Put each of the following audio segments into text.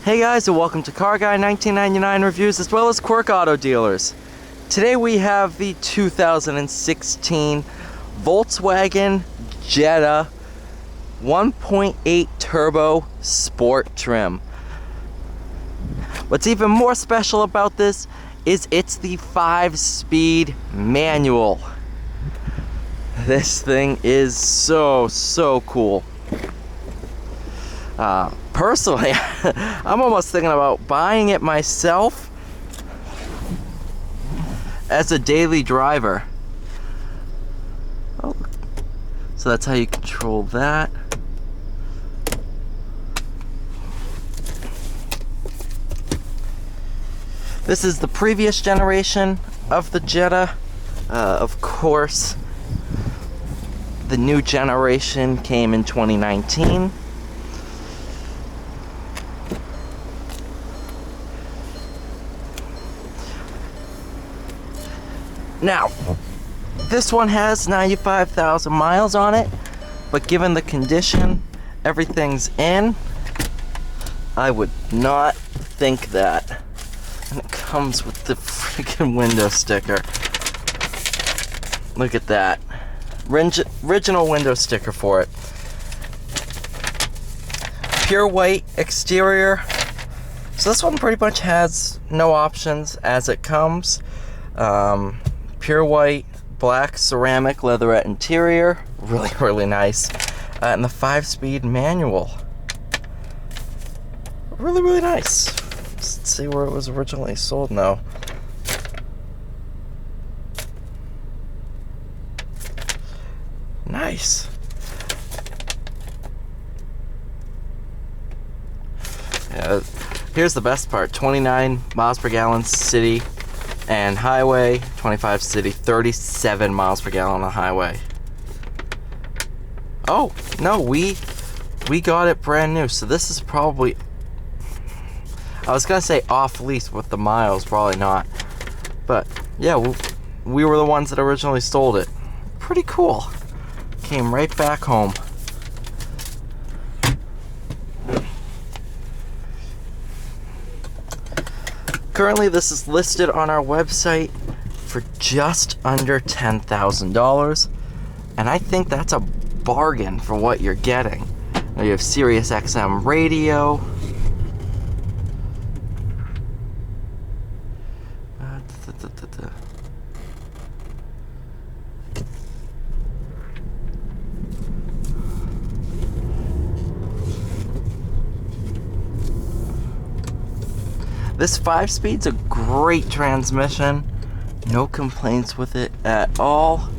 Hey guys, and welcome to Car Guy 1999 Reviews as well as Quirk Auto Dealers. Today we have the 2016 Volkswagen Jetta 1.8 Turbo Sport Trim. What's even more special about this is it's the 5-speed manual. This thing is so cool. Personally, I'm almost thinking about buying it myself as a daily driver. Oh, so that's how you control that. This is the previous generation of the Jetta. Of course, the new generation came in 2019. Now, this one has 95,000 miles on it, but given the condition everything's in, I would not think that. And it comes with the freaking window sticker. Look at that. Original window sticker for it. Pure white exterior. So this one pretty much has no options as it comes. Pure white, black ceramic leatherette interior, really nice, and the 5-speed manual, really nice. Let's see where it was originally sold now. Nice. Yeah, here's the best part: 29 miles per gallon city and highway, 25 city, 37 miles per gallon on the highway. Oh, no, we got it brand new, so this is probably, I was gonna say off lease with the miles, probably not. But yeah, we were the ones that originally sold it. Pretty cool. Came right back home. Currently, this is listed on our website for just under $10,000, and I think that's a bargain for what you're getting. Now you have Sirius XM radio. This 5-speed's a great transmission. No complaints with it at all.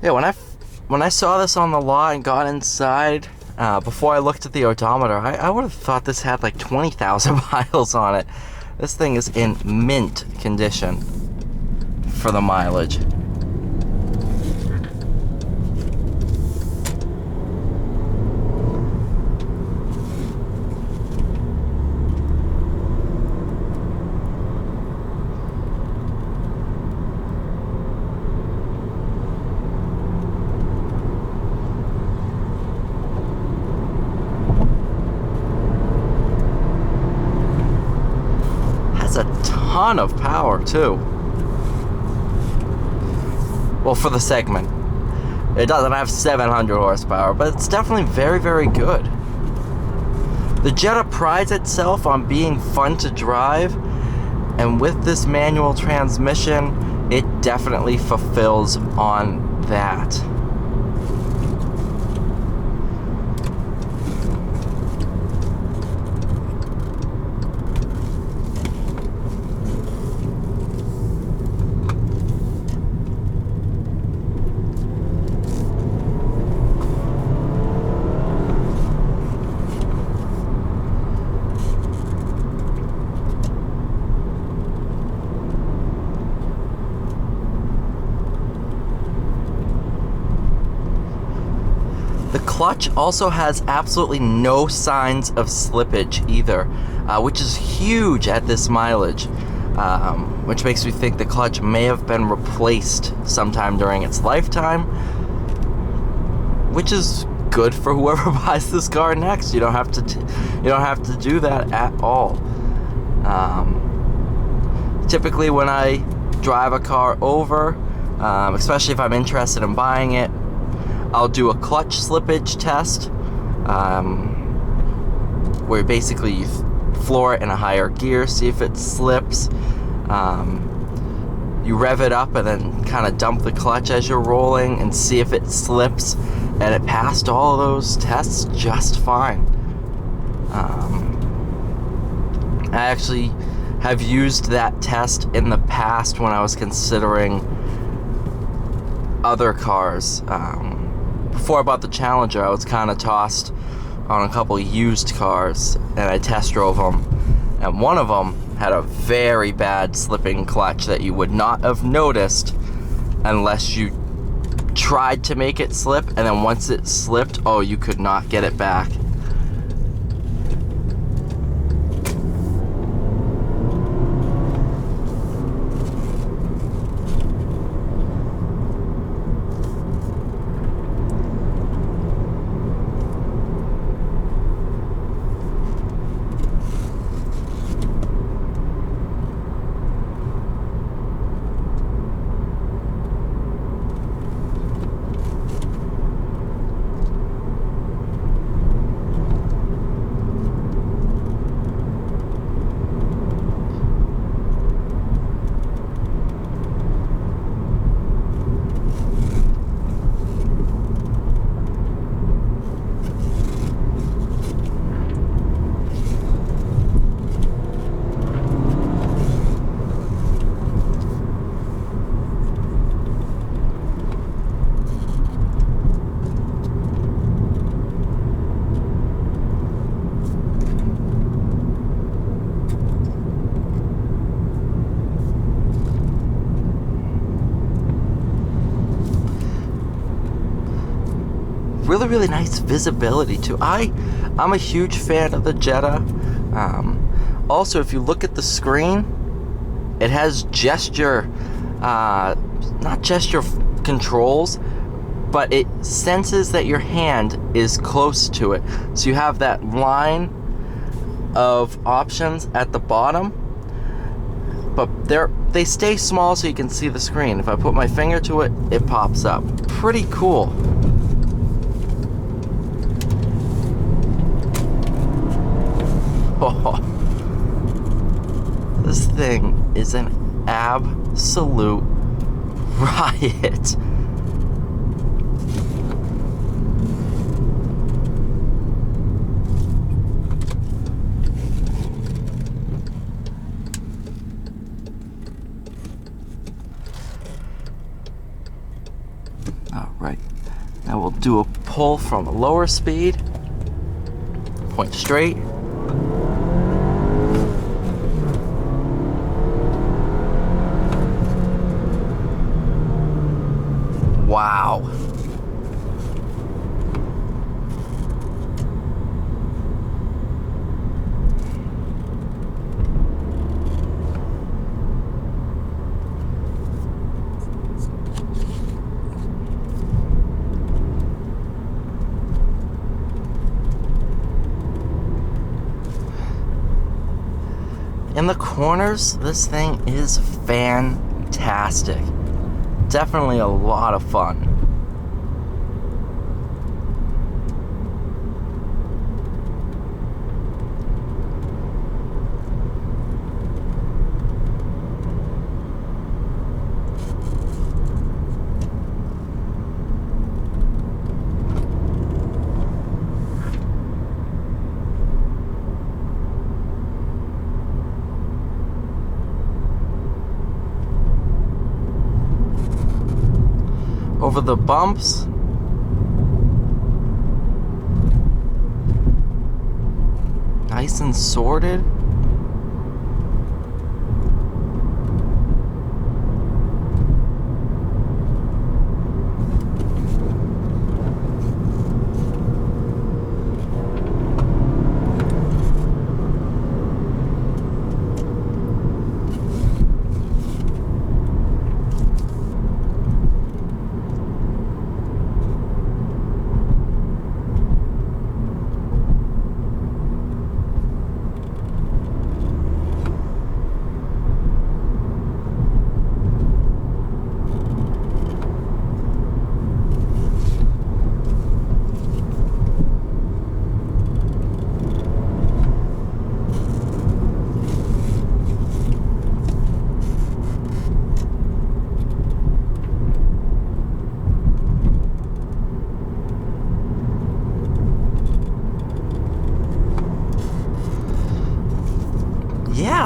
Yeah, when I saw this on the lot and got inside, before I looked at the odometer, I would have thought this had like 20,000 miles on it. This thing is in mint condition for the mileage. A ton of power too. Well, for the segment. It doesn't have 700 horsepower, but it's definitely very good. The Jetta prides itself on being fun to drive, and with this manual transmission, it definitely fulfills on that. The clutch also has absolutely no signs of slippage either. which is huge at this mileage, which makes me think the clutch may have been replaced sometime during its lifetime, which is good for whoever buys this car next. You don't have to do that at all. Typically when I drive a car over, especially if I'm interested in buying it, I'll do a clutch slippage test, where basically you floor it in a higher gear, see if it slips. You rev it up and then kind of dump the clutch as you're rolling and see if it slips, and it passed all of those tests just fine. I actually have used that test in the past when I was considering other cars. Before I bought the Challenger, I was kind of tossed on a couple used cars, and I test drove them, and one of them had a very bad slipping clutch that you would not have noticed unless you tried to make it slip, and then once it slipped, oh, you could not get it back. Really nice visibility too. I'm a huge fan of the Jetta. Also, if you look at the screen, it has gesture, not gesture controls, but it senses that your hand is close to it. So you have that line of options at the bottom, but they stay small so you can see the screen. If I put my finger to it, it pops up. Pretty cool. Oh, this thing is an absolute riot. All right, now we'll do a pull from a lower speed, point straight. Wow. In the corners, this thing is fantastic. Definitely a lot of fun. Over the bumps, nice and sorted.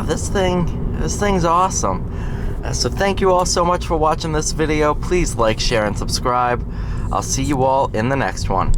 this thing's awesome. So thank you all so much for watching this video. Please like, share, and subscribe. I'll see you all in the next one.